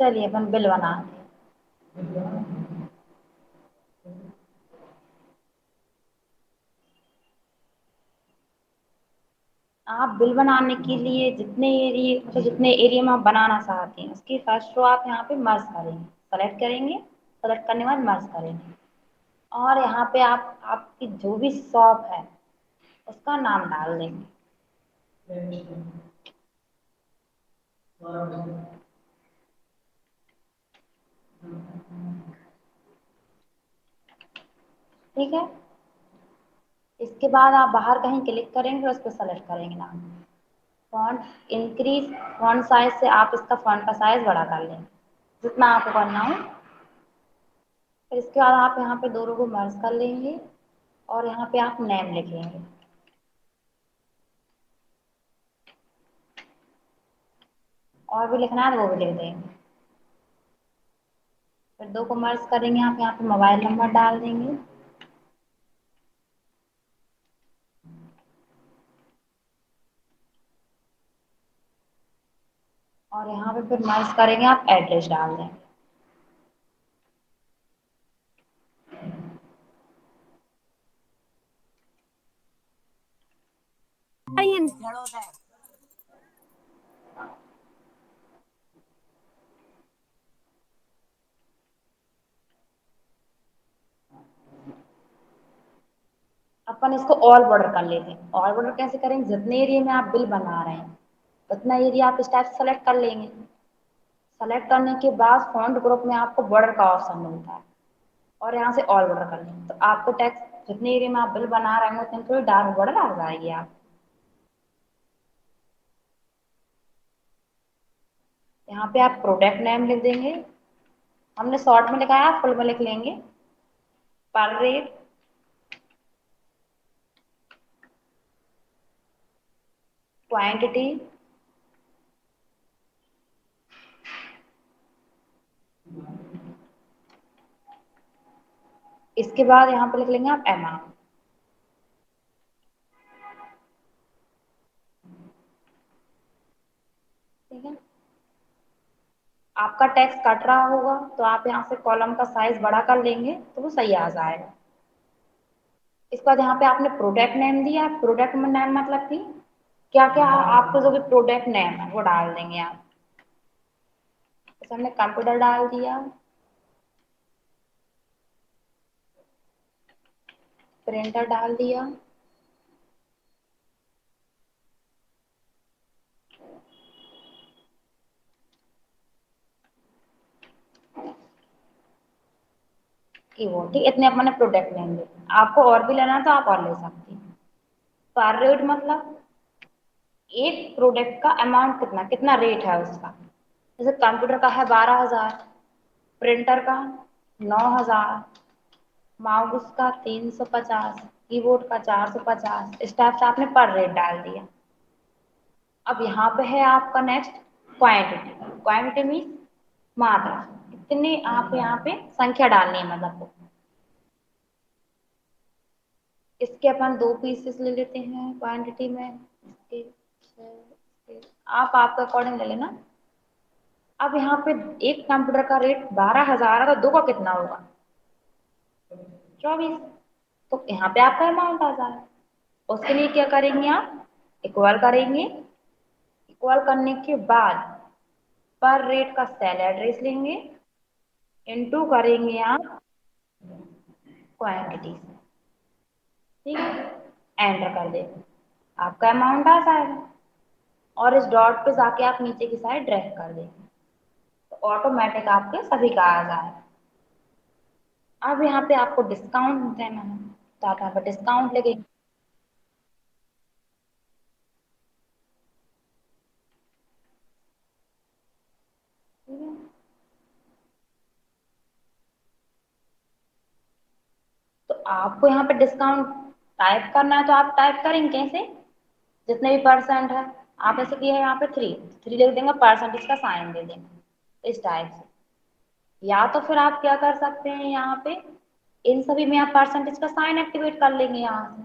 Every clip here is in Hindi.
चलिए अपन बिल बनाते हैं। आप बिल बनाने के लिए जितने एरिया मतलब जितने एरिया में आप बनाना चाहते हैं उसकी फर्स्ट रो आप यहाँ पे मर्ज करेंगे, सेलेक्ट करेंगे, सेलेक्ट करने के बाद मर्ज करेंगे। और यहाँ पे आप आपकी जो भी शॉप है उसका नाम डाल देंगे। ठीक है। इसके बाद आप बाहर कहीं क्लिक करेंगे, उस पर सेलेक्ट करेंगे नाम। फॉन्ट इंक्रीज, फॉन्ट साइज से आप इसका फॉन्ट का साइज बड़ा कर लेंगे जितना आपको करना हो। फिर इसके बाद आप यहाँ पे दोनों को मर्ज कर लेंगे और यहाँ पे आप नेम लिखेंगे। और भी लिखना है तो वो भी लिख देंगे। फिर दो को मर्ज करेंगे, आप यहाँ पे मोबाइल नंबर डाल देंगे। और यहाँ पे फिर मर्ज करेंगे, आप एड्रेस डाल देंगे। अपन इसको ऑल बॉर्डर कर लेते हैं। ऑल बॉर्डर कैसे करेंगे, जितने एरिया में आप बिल बना रहे हैं उतना एरिया आप इस टाइप से सेलेक्ट कर लेंगे। सेलेक्ट करने के बाद फॉन्ट ग्रुप में आपको बॉर्डर का ऑप्शन मिलता है और यहाँ से ऑल बॉर्डर कर लेंगे तो आपको टेक्स्ट जितने एरिया में आप बिल बना रहे हैं उतनी थोड़ी डार्क बॉर्डर आ जाएगी। आप यहाँ पे आप प्रोडक्ट नेम लिख देंगे। हमने शॉर्ट में लिखा है, फुल में लिख लेंगे। पर रेट, क्वांटिटी, इसके बाद यहाँ पे लिख लेंगे आप अमाउंट। ठीक है। आपका टैक्स कट रहा होगा तो आप यहाँ से कॉलम का साइज बड़ा कर लेंगे तो वो सही आ जाएगा। इसके बाद यहाँ पे आपने प्रोडक्ट नेम दिया, प्रोडक्ट में नेम मतलब कि क्या क्या आपको जो भी प्रोडक्ट नेम है वो डाल देंगे आप। जैसे हमने कंप्यूटर डाल दिया, प्रिंटर डाल दिया, कीबोर्ड। ठीक, इतने अपने प्रोडक्ट नेम दे। आपको और भी लेना है तो आप और ले सकते हैं। पर रेट मतलब एक प्रोडक्ट का अमाउंट कितना कितना रेट है उसका। जैसे कंप्यूटर का है 12,000, प्रिंटर का 9,000, माउस का 350, कीबोर्ड का 450। इस टाइप से आपने पर रेट डाल दिया। अब यहाँ पे है आपका नेक्स्ट क्वांटिटी। क्वांटिटी मीन्स मात्रा, कितने आप यहाँ पे संख्या डालनी है मतलब। इसके अपन दो पीसेस ले लेते हैं क्वांटिटी में। आप आपका अकॉर्डिंग ले लेना। अब यहाँ पे एक कंप्यूटर का रेट 12,000 है तो दो का कितना होगा, 24। तो यहाँ पे आपका अमाउंट आ जाएगा। उसके लिए क्या करेंगे आप, इक्वल करेंगे। इक्वल करने के बाद पर रेट का सेल एड्रेस लेंगे, इनटू करेंगे आप क्वांटिटी। ठीक है, एंटर कर देंगे, आपका अमाउंट आ जाएगा। और इस डॉट पे जाके आप नीचे की साइड ड्रैग कर देंगे तो ऑटोमेटिक आपके सभी का आ जाएगा। अब यहाँ पे आपको डिस्काउंट देना है तो आप यहाँ पे डिस्काउंट लगेगी। ठीक है। तो आपको यहाँ पे डिस्काउंट टाइप करना है तो आप टाइप करेंगे कैसे, जितने भी परसेंट है। आप ऐसे किए है यहाँ पे थ्री, थ्री लिख देंगे, परसेंटेज का साइन दे देंगे इस टाइप से। या तो फिर आप क्या कर सकते हैं, यहाँ पे इन सभी में आप परसेंटेज का साइन एक्टिवेट कर लेंगे यहाँ से।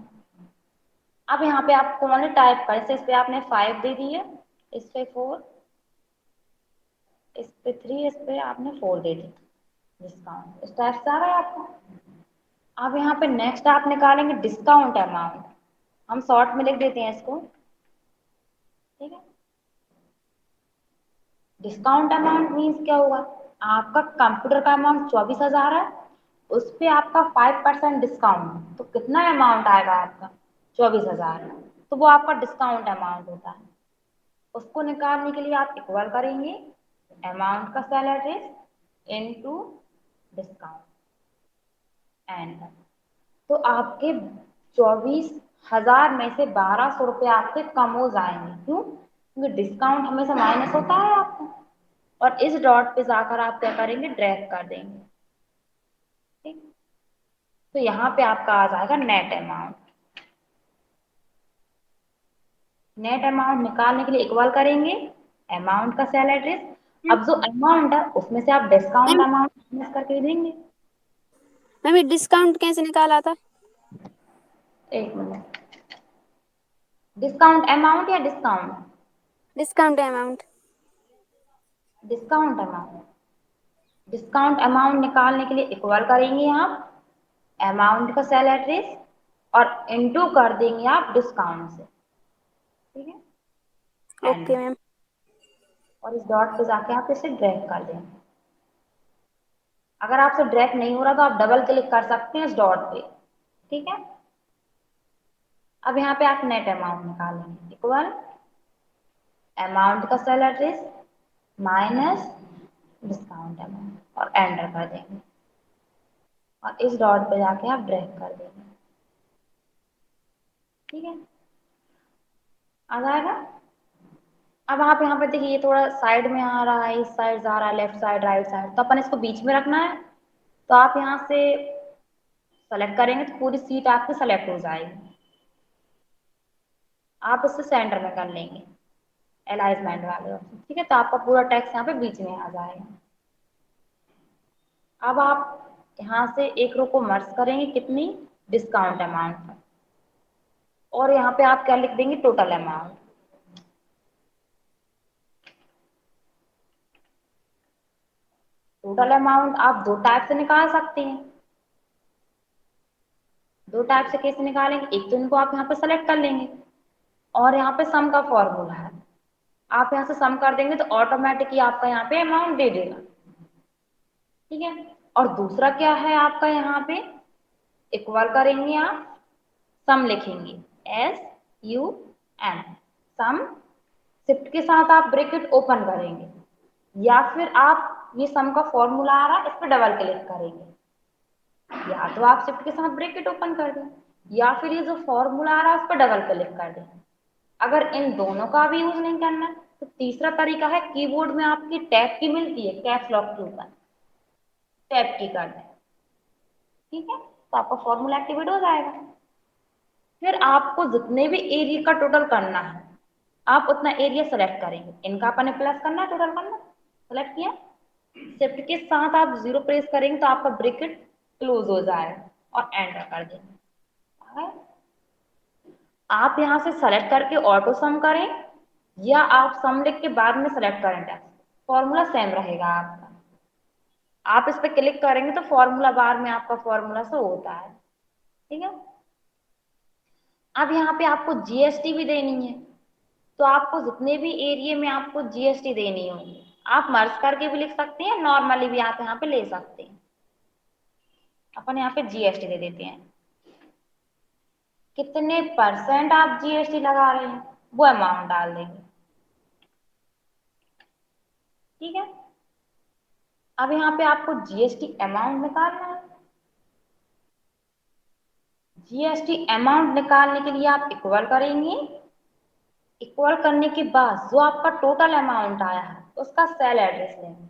अब यहाँ पे आपको ओनली टाइप कर, इस पे आपने 5 दे दी है, इस पे 4, इस पे 3, इस पे आपने 4 दे दी डिस्काउंट। इस टाइप से आ रहा है आपको। अब यहाँ पे नेक्स्ट आप निकालेंगे डिस्काउंट अमाउंट। हम शॉर्ट में लिख देते हैं इसको, ठीक है। डिस्काउंट अमाउंट मीन्स क्या हुआ, आपका कंप्यूटर का अमाउंट 24,000 है, उस पे आपका 5% डिस्काउंट, तो कितना अमाउंट आएगा आपका 24,000, तो वो आपका डिस्काउंट अमाउंट होता है। उसको निकालने के लिए आप इक्वल करेंगे अमाउंट का sale address into discount and, तो आपके 24,000 में से 1,200 रुपये आपके कम हो जाएंगे। क्यों? क्योंकि डिस्काउंट हमेशा माइनस होता है आपको। और इस डॉट पे जाकर आप क्या करेंगे, ड्रैग कर देंगे, ठीक। तो यहाँ पे आपका आ जाएगा नेट अमाउंट। नेट अमाउंट निकालने के लिए इक्वल करेंगे अमाउंट का सेल एड्रेस। अब जो अमाउंट है उसमें से आप डिस्काउंट मैम अमाउंट माइनस करके देंगे। मैम ये डिस्काउंट कैसे निकाला था? एक मिनट, डिस्काउंट अमाउंट या discount? Discount amount. Discount amount. Discount amount निकालने के लिए इक्वल करेंगे आप अमाउंट का सेल एड्रेस और इनटू कर देंगे आप डिस्काउंट से, ठीक है। Okay and, ma'am. और इस डॉट पे जाके आप इसे ड्रैग कर देंगे। अगर आपसे ड्रैग नहीं हो रहा तो आप डबल क्लिक कर सकते हैं इस डॉट पे, ठीक है। अब यहाँ पे आप नेट अमाउंट निकालेंगे इक्वल अमाउंट का sale address minus discount amount और एंटर कर देंगे, और इस डॉट पे जाके आप ड्रैग कर देंगे, ठीक है। आ जाएगा। अब आप यहाँ पे देखिए ये थोड़ा साइड में आ रहा है, इस साइड जा रहा है, लेफ्ट साइड राइट साइड, तो अपन इसको बीच में रखना है। तो आप यहाँ से सेलेक्ट करेंगे तो पूरी सीट आपकी सेलेक्ट हो जाएगी। आप इससे सेंटर में कर लेंगे अलाइनमेंट वाले ऑप्शन, ठीक है। तो आपका पूरा टेक्स्ट यहाँ पे बीच में आ जाएगा। अब आप यहाँ से एक रो को मर्ज करेंगे कितनी, डिस्काउंट अमाउंट पर, और यहाँ पे आप क्या लिख देंगे, टोटल अमाउंट। टोटल अमाउंट आप दो टाइप से निकाल सकते हैं। दो टाइप से कैसे निकालेंगे, एक तो इनको आप यहाँ पे सेलेक्ट कर लेंगे, और यहाँ पे सम का फॉर्मूला है, आप यहाँ से सम कर देंगे तो ऑटोमेटिकली आपका यहाँ पे अमाउंट दे देगा, ठीक है। और दूसरा क्या है आपका, यहाँ पे इक्वल करेंगे आप, सम लिखेंगे SUM, सम, शिफ्ट के साथ आप ब्रैकेट ओपन करेंगे, या फिर आप ये सम का फॉर्मूला आ रहा है इस पर डबल क्लिक करेंगे, या तो आप शिफ्ट के साथ ब्रैकेट ओपन कर दें, या फिर ये जो फॉर्मूला आ रहा है उस पर डबल क्लिक कर दें। अगर इन दोनों का भी यूज नहीं करना तो तीसरा तरीका है, कीबोर्ड में आपकी टैब की मिलती है कैप्स लॉक के ऊपर, टैब की कर दें, ठीक है। तो आपका फॉर्मूला एक्टिवेट हो जाएगा। फिर आपको जितने भी एरिया का टोटल करना है आप उतना एरिया सेलेक्ट करेंगे, इनका अपने प्लस करना है, टोटल करना, सेलेक्ट किया, शिफ्ट के साथ आप 0 प्रेस करेंगे तो आपका ब्रैकेट क्लोज हो जाएगा और एंटर कर देंगे। आप यहाँ से सेलेक्ट करके ऑटो सम करें, या आप सम लिख के बाद में सेलेक्ट करें टैक्स, फॉर्मूला सेम रहेगा आपका। आप इस पर क्लिक करेंगे तो फॉर्मूला बार में आपका फॉर्मूला शो होता है, ठीक है। अब यहाँ पे आपको जीएसटी भी देनी है, तो आपको जितने भी एरिया में आपको जीएसटी देनी होगी आप मर्ज करके भी लिख सकते हैं, नॉर्मली भी आप यहाँ पे ले सकते हैं। अपन यहाँ पे जीएसटी दे देते हैं, कितने परसेंट आप जीएसटी लगा रहे हैं वो अमाउंट डाल देंगे, ठीक है। अब यहाँ पे आपको जीएसटी अमाउंट निकालना है। जीएसटी अमाउंट निकालने के लिए आप इक्वल करेंगे, इक्वल करने के बाद जो आपका टोटल अमाउंट आया है उसका सेल एड्रेस लेंगे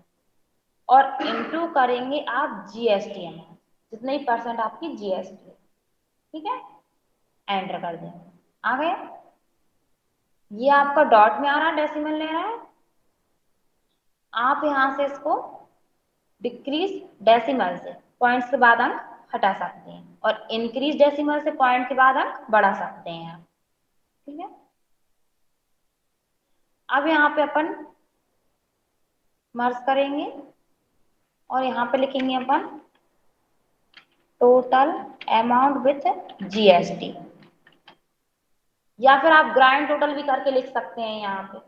और इनटू करेंगे आप जीएसटी अमाउंट, जितने ही परसेंट आपकी जीएसटी है, ठीक है। एंटर कर देंगे, आ गया। ये आपका डॉट में आ रहा है, डेसिमल ले रहा है, आप यहाँ से इसको डिक्रीज डेसिमल से पॉइंट्स के बाद अंक हटा सकते हैं, और इंक्रीज डेसिमल से पॉइंट के बाद अंक बढ़ा सकते हैं आप, ठीक है। अब यहाँ पे अपन मर्ज करेंगे और यहाँ पे लिखेंगे अपन टोटल अमाउंट विथ जीएसटी, या फिर आप ग्रांड टोटल भी करके लिख सकते हैं यहाँ पे।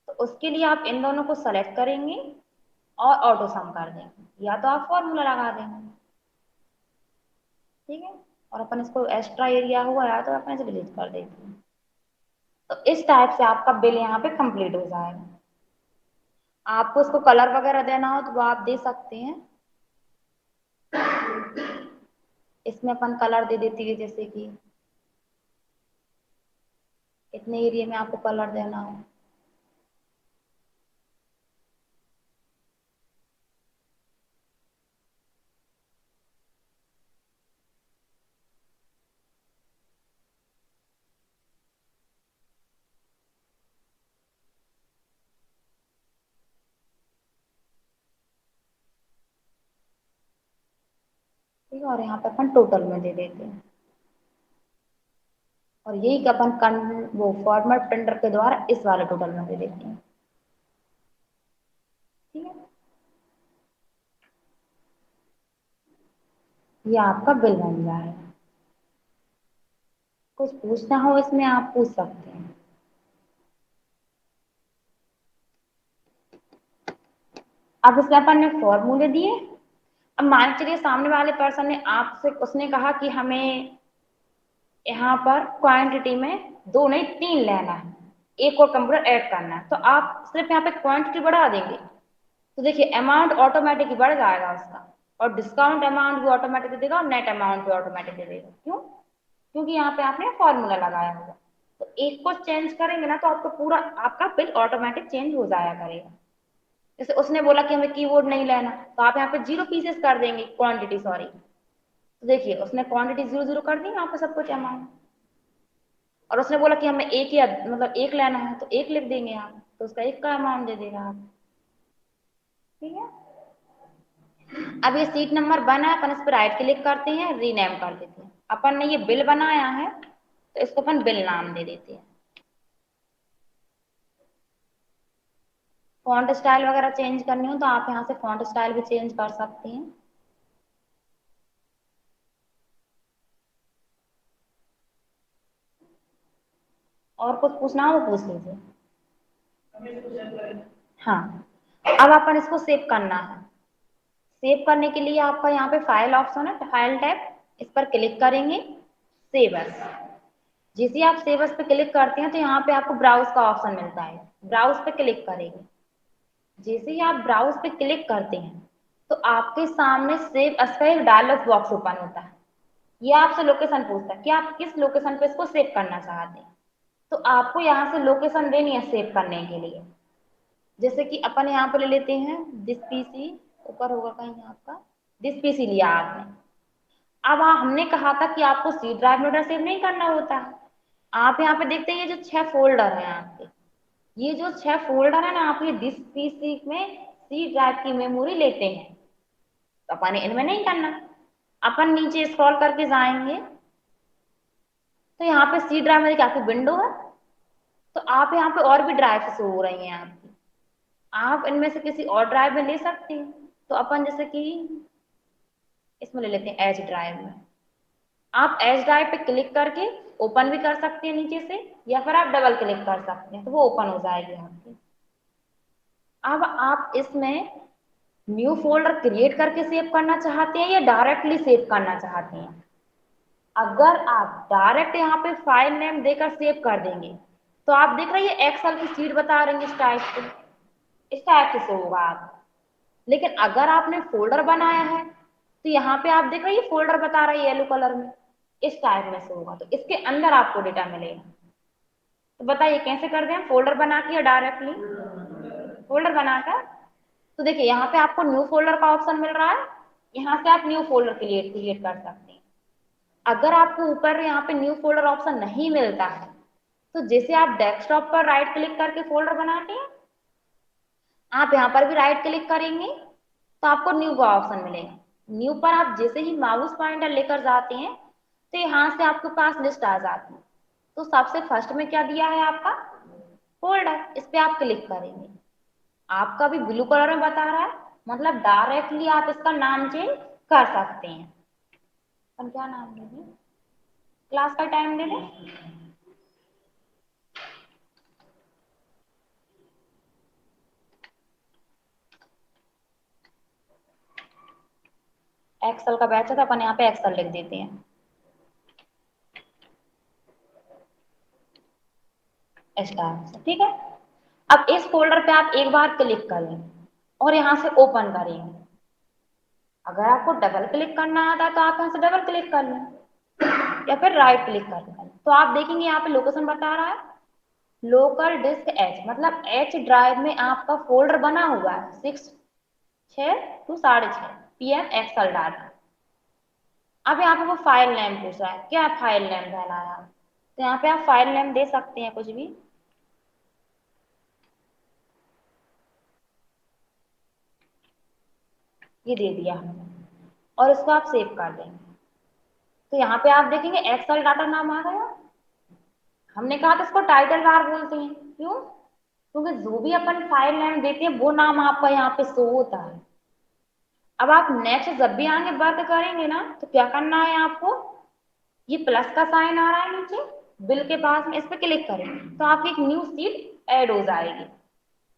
तो उसके लिए आप इन दोनों को सेलेक्ट करेंगे और ऑटो सम कर देंगे, या तो आप फॉर्मूला लगा देंगे, ठीक है। और अपन इसको एक्स्ट्रा एरिया हुआ या तो अपन इसे डिलीट कर देते हैं। तो इस टाइप से आपका बिल यहाँ पे कंप्लीट हो जाएगा। आपको इसको कलर वगैरह देना हो तो वो आप दे सकते हैं। इसमें अपन कलर दे देती है, जैसे कि इतने एरिया में आपको कलर देना हो। ठीक है, और यहाँ पे अपन टोटल में दे देते हैं, और यही कि अपन वो फॉर्मेट प्रिंटर के द्वारा इस वाले टोटल में दे देते हैं, ठीक है। ये आपका बिल बन जाएगा। कुछ पूछना हो इसमें आप पूछ सकते हैं। अब इसमें अपन ने फॉर्मूले दिए। अब मान के चलिए सामने वाले पर्सन ने आपसे, उसने कहा कि हमें यहाँ पर क्वांटिटी में 2 नहीं 3 लेना है, एक और कंप्यूटर ऐड करना है, तो आप सिर्फ यहाँ पे क्वांटिटी बढ़ा देंगे तो देखिए अमाउंट ऑटोमेटिकली बढ़ जाएगा उसका, और डिस्काउंट अमाउंट भी ऑटोमेटिक दे देगा और नेट अमाउंट भी ऑटोमेटिक दे देगा। क्यों? क्योंकि यहाँ पे आपने फॉर्मूला लगाया होगा। तो एक को चेंज करेंगे ना तो आपको पूरा आपका बिल ऑटोमेटिक चेंज हो जाया करेगा। जैसे उसने बोला कि हमें कीबोर्ड नहीं लेना, तो आप यहाँ पे 0 पीसेस कर देंगे, क्वांटिटी सॉरी। तो देखिए उसने क्वांटिटी 0 0 कर दी यहाँ पे सब कुछ अमाउंट। और उसने बोला कि हमें एक या मतलब एक लेना है, तो एक लिख देंगे आप, तो उसका एक का अमाउंट दे देगा आप, ठीक है। अब ये सीट नंबर 1 है, अपन इस पर राइट क्लिक करते हैं, रीनेम कर देते हैं। अपन ने ये बिल बनाया है तो इसको अपन बिल नाम दे देते हैं। फॉन्ट स्टाइल वगैरह चेंज करनी हो तो आप यहाँ से फॉन्ट स्टाइल भी चेंज कर सकते हैं। और कुछ पूछना हो पूछ लीजिए। हाँ, अब अपन इसको सेव करना है। सेव करने के लिए आपका यहाँ पे फाइल ऑप्शन है, फाइल टैब, इस पर क्लिक करेंगे, सेव एज। जैसे आप सेव एज पे क्लिक करते हैं तो यहाँ पे आपको ब्राउज का ऑप्शन मिलता है, ब्राउज पे क्लिक करेंगे। जैसे ही आप ब्राउज पे क्लिक करते हैं तो आपके सामने सेव एज का एक डायलॉग बॉक्स ओपन होता है। ये आपसे लोकेशन पूछता है कि आप किस लोकेशन पे इसको सेव करना चाहते हैं। तो आपको यहाँ से लोकेशन देनी है सेव करने के लिए। जैसे कि अपन यहाँ पर ले लेते हैं दिस पीसी, ऊपर होगा कहीं आपका, दिस पीसी लिया आपने। अब हमने कहा था कि आपको सी ड्राइव में सेव नहीं करना होता है। आप यहाँ पे देखते हैं ये जो 6 फोल्डर हैं आपके, ये जो 6 फोल्डर है ना, आप ये दिस पीसी में सी ड्राइव की मेमोरी लेते हैं, तो अपन इनमें नहीं करना। अपन नीचे स्क्रॉल करके जाएंगे तो यहाँ पे सी ड्राइव में आपकी विंडो है, तो आप यहाँ पे और भी ड्राइव शो हो रही हैं आपकी, आप इनमें से किसी और ड्राइव में ले सकते हैं। तो अपन जैसे कि इसमें ले लेते हैं एच ड्राइव में। आप एच ड्राइव पे क्लिक करके ओपन भी कर सकते हैं नीचे से, या फिर आप डबल क्लिक कर सकते हैं तो वो ओपन हो जाएगी आपकी। अब आप इसमें न्यू फोल्डर क्रिएट करके सेव करना चाहते हैं या डायरेक्टली सेव करना चाहते हैं। अगर आप डायरेक्ट यहाँ पे फाइल नेम देकर सेव कर देंगे तो आप देख रहे हैं एक्सेल की शीट बता रही है इस टाइप से, इस टाइप से शो होगा आप। लेकिन अगर आपने फोल्डर बनाया है तो यहाँ पे आप देख रहे हैं फोल्डर बता रही है येलो कलर में, इस टाइप में शो होगा, तो इसके अंदर आपको डेटा मिलेगा। तो बताइए कैसे कर दें, फोल्डर बना के या डायरेक्टली? फोल्डर बनाकर। तो देखिए यहाँ पे आपको न्यू फोल्डर का ऑप्शन मिल रहा है, यहाँ से आप न्यू फोल्डर क्रिएट क्रिएट कर सकते हैं। अगर आपको ऊपर यहाँ पे न्यू फोल्डर ऑप्शन नहीं मिलता है तो जैसे आप डेस्कटॉप पर राइट क्लिक करके फोल्डर बनाते हैं, आप यहाँ पर भी राइट क्लिक करेंगे तो आपको न्यू का ऑप्शन मिलेगा। न्यू पर आप जैसे ही माउस पॉइंटर लेकर जाते हैं तो यहाँ से आपके पास लिस्ट आ जाती है। तो सबसे फर्स्ट में क्या दिया है आपका फोल्डर, इस पे आप क्लिक करेंगे। आपका भी ब्लू कलर में बता रहा है, मतलब डायरेक्टली आप इसका नाम चेंज कर सकते हैं। अपन क्या नाम देंगे, क्लास का टाइम दे दें। एक्सेल का बैच है तो अपन यहाँ पे एक्सेल लिख देते हैं। स्टार, ठीक है। अब इस फोल्डर पे आप एक बार क्लिक करें और यहाँ से ओपन करेंगे। अगर आपको डबल क्लिक करना आता है तो आप यहाँ से डबल क्लिक कर लें या फिर राइट क्लिक कर लें। तो आप देखेंगे यहाँ पे लोकेशन बता रहा है लोकल डिस्क एच, मतलब एच ड्राइव में आपका फोल्डर बना हुआ है 6 to 6:30 PM एक्सेल डाटा। अब यहाँ पे वो फाइल नेम पूछा है, क्या फाइल नेम देना है, तो यहाँ पे आप फाइल नेम दे सकते हैं कुछ भी। ये दे दिया और इसको आप सेव कर देंगे। तो यहाँ पे आप देखेंगे एक्सेल डाटा नाम आ गया। हमने कहा था इसको टाइटल बार बोलते हैं, क्यों, क्योंकि जो भी अपन फाइल नेम देते हैं वो नाम आपका यहाँ पे शो होता है। अब आप नेक्स्ट जब भी आगे वर्क करेंगे ना तो क्या करना है आपको, ये प्लस का साइन आ रहा है नीचे बिल के पास में, इस पे क्लिक करें तो आपकी एक न्यू सीट ऐड हो जाएगी।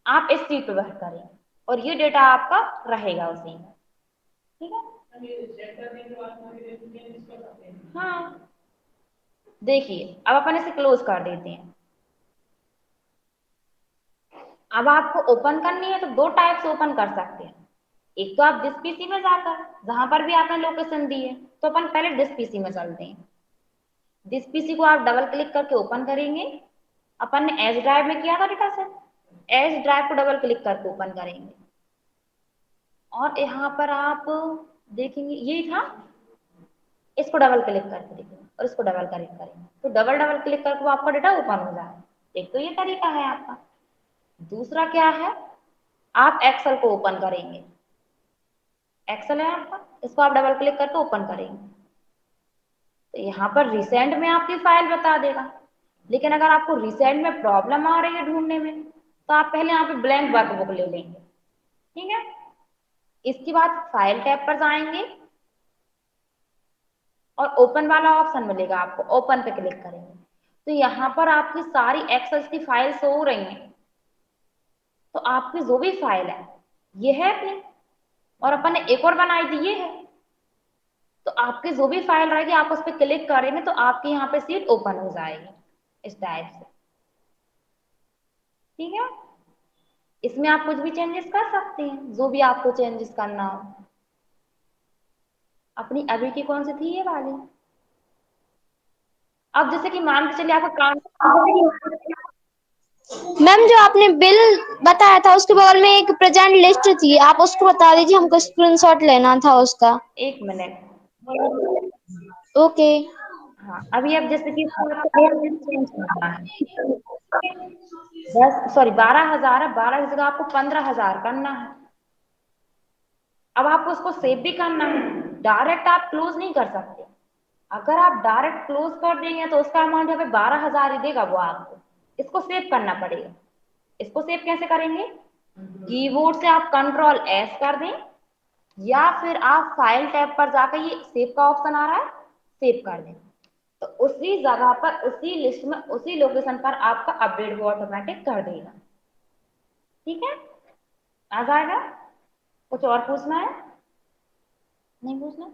आप इस सीट पे वर्क करें और ये डेटा आपका रहेगा उसी में, ठीक है। हाँ, देखिए अब अपन इसे क्लोज कर देते हैं। अब आपको ओपन करनी है तो दो टाइप से ओपन कर सकते हैं। एक तो आप जिस पीसी में जाकर जहां पर भी आपने लोकेशन दी है, तो अपन पहले जिस पीसी में चलते हैं। जिस पीसी को आप डबल क्लिक करके ओपन करेंगे, अपन ने एज ड्राइव में किया था डेटा सेट, एज ड्राइव को डबल क्लिक करके ओपन करेंगे और यहाँ पर आप देखेंगे यही था, इसको डबल क्लिक करके देखेंगे और इसको डबल क्लिक करेंगे तो डबल डबल क्लिक करके वो आपका डेटा ओपन हो जाए। एक तो ये तरीका है आपका। दूसरा क्या है, आप एक्सेल को ओपन करेंगे, एक्सेल है आपका, इसको आप डबल क्लिक करके ओपन करेंगे तो यहाँ पर रिसेंट में आपकी फाइल बता देगा। लेकिन अगर आपको रिसेंट में प्रॉब्लम आ रही है ढूंढने में तो आप पहले यहाँ पे ब्लैंक वर्कबुक ले लेंगे, ठीक है। इसके बाद फाइल टैब पर जाएंगे और ओपन वाला ऑप्शन मिलेगा आपको, ओपन पे क्लिक करेंगे तो यहाँ पर आपकी सारी एक्सेल की फाइल शो हो रही हैं। तो आपकी जो भी फाइल है ये है अपनी, और अपन ने एक और बनाई थी ये है। तो आपकी जो भी फाइल रहेगी आप उस पर क्लिक करेंगे तो आपके यहाँ पे सीट ओपन हो जाएगी इस टाइप से, ठीक है। इसमें आप कुछ भी चेंजेस कर सकते हैं, जो भी आपको चेंजेस करना हो। अपनी अभी की कौन सी थी ये वाली। अब जैसे कि मान के चलिए आपका काम, मैम जो आपने बिल बताया था उसके बगल में एक प्रेजेंट लिस्ट थी, आप उसको बता दीजिए, हमको स्क्रीनशॉट लेना था उसका। 1 मिनट। ओके। हाँ, अभी अब जैसे कि इसको आपको चेंज करना है, 12,000 है, 12 की जगह आपको 15,000 करना है। अब आपको उसको सेव भी करना है, डायरेक्ट आप क्लोज नहीं कर सकते। अगर आप डायरेक्ट क्लोज कर देंगे तो उसका अमाउंट यहाँ पे 12,000 ही देगा वो आपको। इसको सेव करना पड़ेगा। इसको सेव कैसे करेंगे, कीबोर्ड से आप कंट्रोल एस कर दें या फिर आप फाइल टैब पर जाकर ये सेव का ऑप्शन आ रहा है, सेव कर दें तो उसी जगह पर उसी लिस्ट में उसी लोकेशन पर आपका अपडेट वो ऑटोमेटिक कर देगा, ठीक है। आ जाएगा। कुछ और पूछना है, नहीं पूछना।